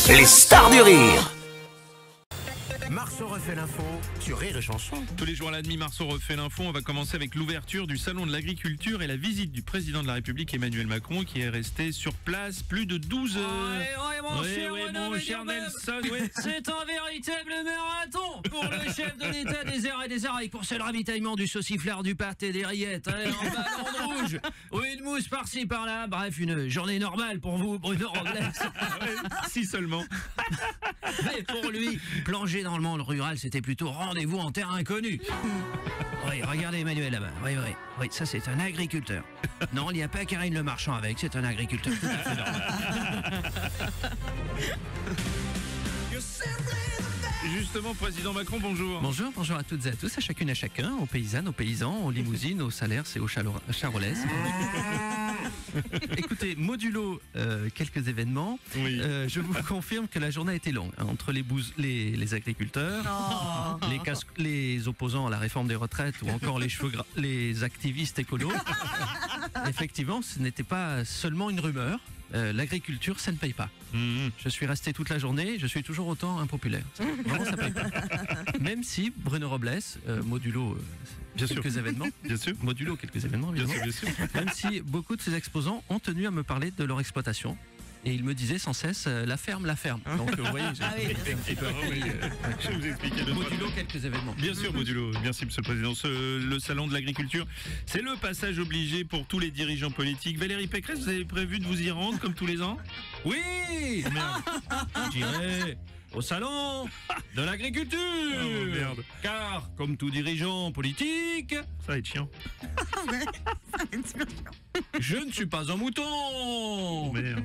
Les stars du rire. Marceau refait l'info sur Rire et Chanson. Tous les jours à la demi, Marceau refait l'info. On va commencer avec l'ouverture du salon de l'agriculture et la visite du président de la République Emmanuel Macron qui est resté sur place plus de 12 heures. Mon cher Nelson, c'est un véritable marathon pour le chef de l'État des airs et des oreilles. Pour c'est le ravitaillement du sauciflard, du pâté, des rillettes, en ballon rouge, oui, une mousse par-ci par-là. Bref, une journée normale pour vous, Bruno Robles. Si seulement. Mais pour lui, plonger dans le monde rural, c'était plutôt rendez-vous en terre inconnue. Oui, regardez Emmanuel là-bas. Oui, ça c'est un agriculteur. Non, il n'y a pas Karine Le Marchand avec, c'est un agriculteur tout à fait normal. Justement, président Macron, bonjour. Bonjour à toutes et à tous, à chacune et à chacun, aux paysannes, aux paysans, aux limousines, aux salaires et aux charolaises. Écoutez, modulo quelques événements, Oui. je vous confirme que la journée a été longue. Entre les agriculteurs, les opposants à la réforme des retraites ou encore les activistes écolos, effectivement, ce n'était pas seulement une rumeur. L'agriculture, ça ne paye pas. Je suis resté toute la journée, je suis toujours autant impopulaire. Vraiment, ça paye pas. Même si Bruno Robles, modulo quelques événements, Bien sûr. modulo quelques événements, évidemment, Bien sûr. même si beaucoup de ces exposants ont tenu à me parler de leur exploitation. Et ils me disaient sans cesse la ferme. Donc vous voyez, j'ai un petit peu Je vais vous expliquer le modulo quelques événements. Bien sûr, modulo. Merci, monsieur le président. Le salon de l'agriculture, c'est le passage obligé pour tous les dirigeants politiques. Valérie Pécresse, vous avez prévu de vous y rendre comme tous les ans? Oui, Merde. j'irai au salon de l'agriculture. Oh, merde. Car, comme tout dirigeant politique, Ça va être chiant. je ne suis pas un mouton. Oh, merde.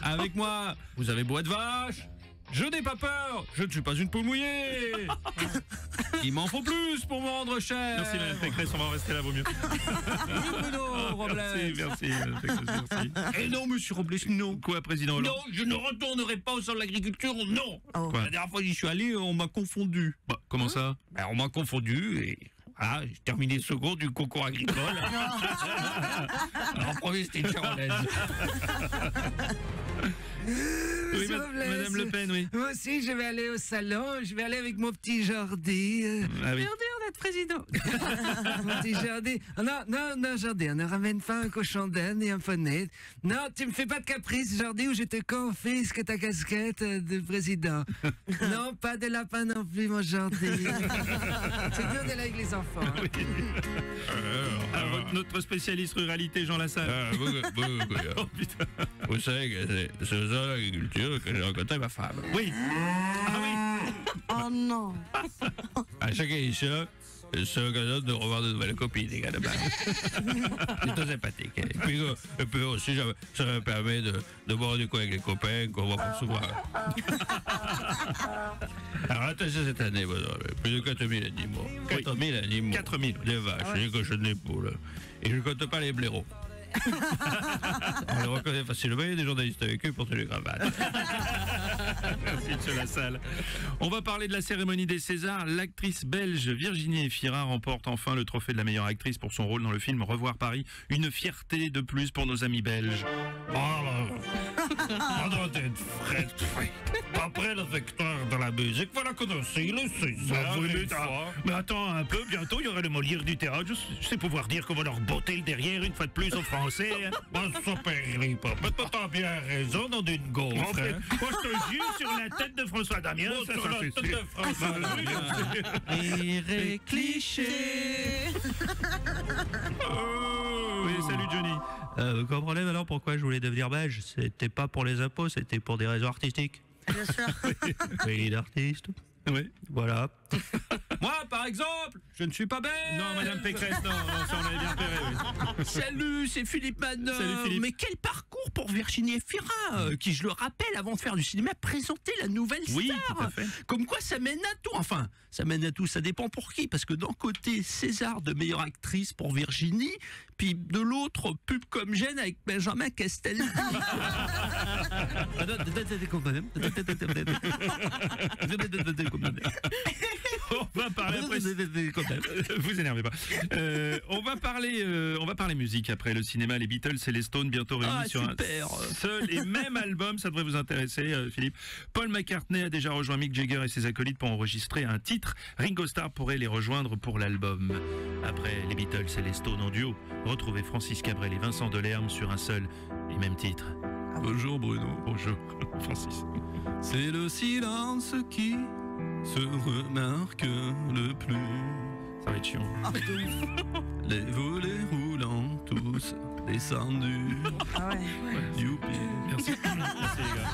Avec moi, vous avez beau être vache, je n'ai pas peur, je ne suis pas une poule mouillée. Il m'en faut plus pour me rendre cher. Merci, madame Pécresse, on va en rester là, vaut mieux. Oui, Bruno Robles. Merci, madame Pécresse, merci. Et non, monsieur Robles, non. Quoi, président Hollande? Non, je ne retournerai pas au salon de l'agriculture, non. Quoi? La dernière fois que j'y suis allé, on m'a confondu. Bah, comment ça? Ben, on m'a confondu et voilà, j'ai terminé second du concours agricole. Alors, premier, c'était une charolaise. Oui, madame Le Pen, oui. Moi aussi, je vais aller au salon. Je vais aller avec mon petit Jordi. Ah oui. Jordi, on est président. Mon petit Jordi. Oh, non, Jordi, on ne ramène pas un cochon d'Inde et un poney. Non, tu me fais pas de caprice, Jordi, ou je te confisque ta casquette de président. Non, pas de lapin non plus, mon Jordi. C'est dur d'aller avec les enfants. Alors, notre spécialiste ruralité, Jean Lassalle. Oh, putain. Vous savez que c'est au salon de l'agriculture que j'ai rencontré ma femme. Oui. Ah oui. Oh non. À chaque édition, c'est l'occasion de revoir de nouvelles copines également. C'est très sympathique. Et puis aussi, ça me permet de boire du coup avec les copains qu'on voit pas souvent. Alors attention cette année, plus de 4000 animaux. 4000 animaux. 4000. Des vaches, des cochons, des poules. Et je ne compte pas les blaireaux. On les reconnaît facilement, il y a des journalistes avec eux pour les cravates. Merci, monsieur Lassalle. On va parler de la cérémonie des Césars. L'actrice belge Virginie Efira remporte enfin le trophée de la meilleure actrice pour son rôle dans le film Revoir Paris. Une fierté de plus pour nos amis belges. Après le vecteur de la musique, voilà qu'on a aussi le César. Mais attends un peu, bientôt il y aura le Molière du théâtre. Je sais pouvoir dire qu'on va leur botter le derrière une fois de plus aux Français. Ça parie pas. Mais t'as bien raison dans une gaufre. Moi je te jure sur la tête de François Damien. Ça Sur la fait tête sûr. de François Damien. Rire et cliché. Oui, salut Johnny. Vous comprenez maintenant pourquoi je voulais devenir belge? C'était pas pour les impôts, c'était pour des raisons artistiques. Bien sûr. Pays d'artiste. Oui. Voilà. Moi, par exemple, je ne suis pas belge. Non, madame Pécresse, non, ça on avait bien repéré. Oui. Salut, c'est Philippe Manœuvre. Salut, Philippe. Mais quel parcours pour Virginie Efira, qui, je le rappelle, avant de faire du cinéma, présentait la nouvelle star. Oui, tout à fait. Comme quoi, ça mène à tout. Enfin, ça mène à tout, ça dépend pour qui. Parce que d'un côté, César de meilleure actrice pour Virginie, puis de l'autre, pub comme Gêne avec Benjamin Castaldi. On va parler après. Vous énervez pas. On va parler musique après le cinéma, les Beatles et les Stones bientôt réunis sur un seul et même album. Ça devrait vous intéresser, Philippe. Paul McCartney a déjà rejoint Mick Jagger et ses acolytes pour enregistrer un titre. Ringo Starr pourrait les rejoindre pour l'album. Après les Beatles et les Stones en duo, retrouvez Francis Cabrel et Vincent Delerme sur un seul et même titre. Bonjour Bruno. Bonjour, Francis. C'est le silence qui se remarque le plus. Ça va être chiant. Les volets roulants tous descendus. Ah ouais. Youpi. Merci. Merci les gars.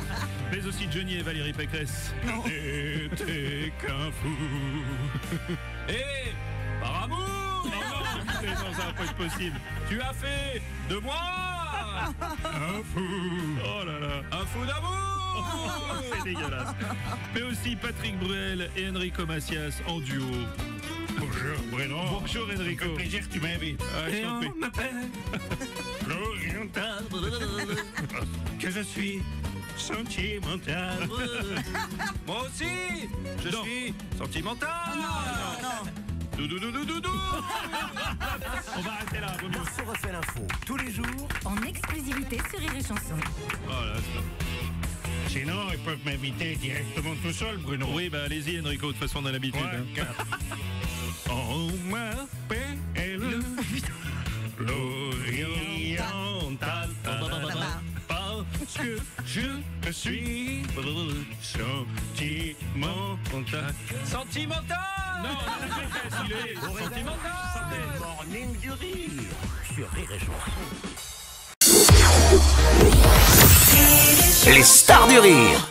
Mais aussi Johnny et Valérie Pécresse. T'étais qu'un fou. Et par amour. Non, ça va pas être possible. Tu as fait de moi un fou. Oh là là. Un fou d'amour. C'est dégueulasse. Mais aussi Patrick Bruel et Enrico Macias en duo. Bonjour Bruno. Bonjour Enrico. Plaisir que tu m'invites. Et on m'appelle L'oriental. que je suis sentimental. Moi aussi, je suis sentimental. Doudou. On va arrêter là, vaut mieux. Marceau refait l'info tous les jours. En exclusivité sur Rire et Chanson. Oh là, Sinon, ils peuvent m'inviter directement tout seul, Bruno. oui, bah allez-y Enrico, de toute façon on a l'habitude. On m'appelle l'oriental parce que je suis sentimental. Sentimental. Non, la Pécresse, il est sentimental. Morning du rire sur Rire et Chanson. Les stars du rire.